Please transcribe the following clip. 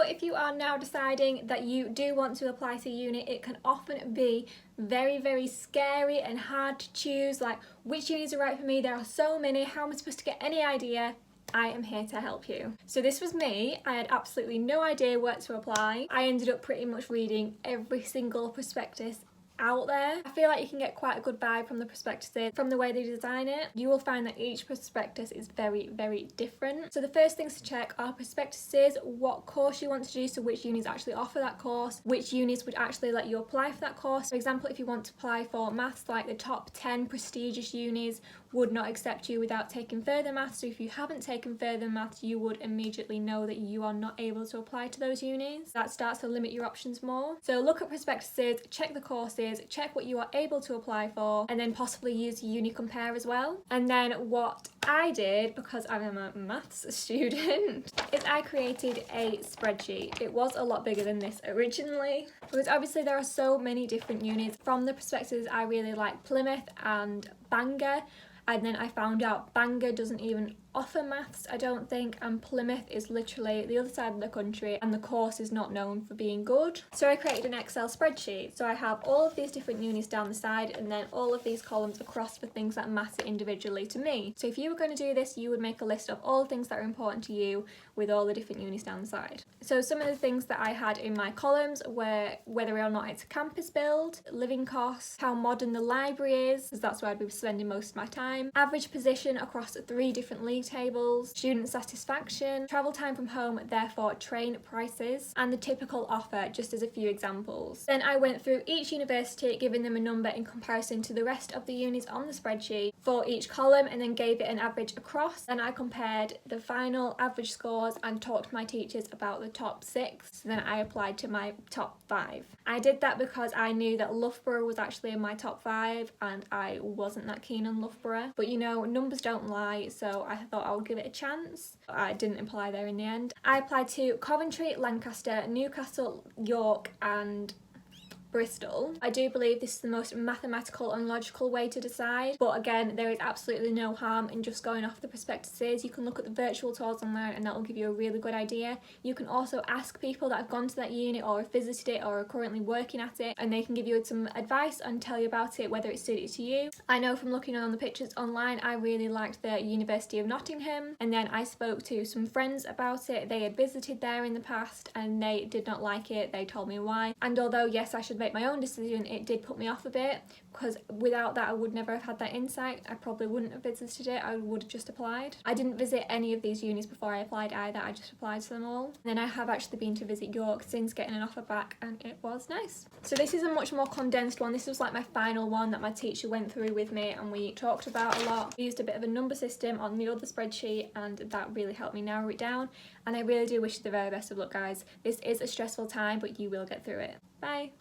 if you are now deciding that you do want to apply to uni, it can often be very scary and hard to choose, like which unis are right for me. There are so many, how am I supposed to get any idea? I am here to help you. So this was me. I had absolutely no idea where to apply. I ended up pretty much reading every single prospectus out there. I feel like you can get quite a good vibe from the prospectuses, from the way they design it. You will find that each prospectus is very different. So the first things to check are prospectuses, what course you want to do, so which unis actually offer that course, which unis would actually let you apply for that course. For example, if you want to apply for maths, like the top 10 prestigious unis would not accept you without taking further maths. So if you haven't taken further maths, you would immediately know that you are not able to apply to those unis. That starts to limit your options more. So look at prospectuses, check the courses, check what you are able to apply for, and then possibly use Uni Compare as well. And then what I did, because I'm a maths student, is I created a spreadsheet. It was a lot bigger than this originally, because obviously there are so many different unis. From the prospectuses, I really like Plymouth and Bangor, and then I found out Bangor doesn't even offer maths, I don't think, and Plymouth is literally the other side of the country and the course is not known for being good. So I created an Excel spreadsheet. So I have all of these different unis down the side and then all of these columns across for things that matter individually to me. So if you were going to do this, you would make a list of all the things that are important to you with all the different unis down the side. So some of the things that I had in my columns were whether or not it's a campus build, living costs, how modern the library is, because that's where I'd be spending most of my time, average position across 3 different league tables, student satisfaction, travel time from home, therefore train prices, and the typical offer, just as a few examples. Then I went through each university, giving them a number in comparison to the rest of the unis on the spreadsheet for each column, and then gave it an average across. Then I compared the final average scores and talked to my teachers about the top 6. Then I applied to my top 5. I did that because I knew that Loughborough was actually in my top 5 and I wasn't that keen on Loughborough, but you know, numbers don't lie, so I thought I would give it a chance. I didn't apply there in the end. I applied to Coventry, Lancaster, Newcastle, York and Bristol. I do believe this is the most mathematical and logical way to decide, but again, there is absolutely no harm in just going off the prospectuses. You can look at the virtual tours online and that will give you a really good idea. You can also ask people that have gone to that uni or have visited it or are currently working at it, and they can give you some advice and tell you about it, whether it's suited to you. I know from looking on the pictures online, I really liked the University of Nottingham, and then I spoke to some friends about it. They had visited there in the past and they did not like it. They told me why, and although yes, I should make my own decision, it did put me off a bit, because without that I would never have had that insight. I probably wouldn't have visited it, I would have just applied. I didn't visit any of these unis before I applied either, I just applied to them all. And then I have actually been to visit York since getting an offer back, and it was nice. So this is a much more condensed one. This was like my final one that my teacher went through with me and we talked about a lot. We used a bit of a number system on the other spreadsheet and that really helped me narrow it down, and I really do wish you the very best of luck, guys. This is a stressful time, but you will get through it. Bye.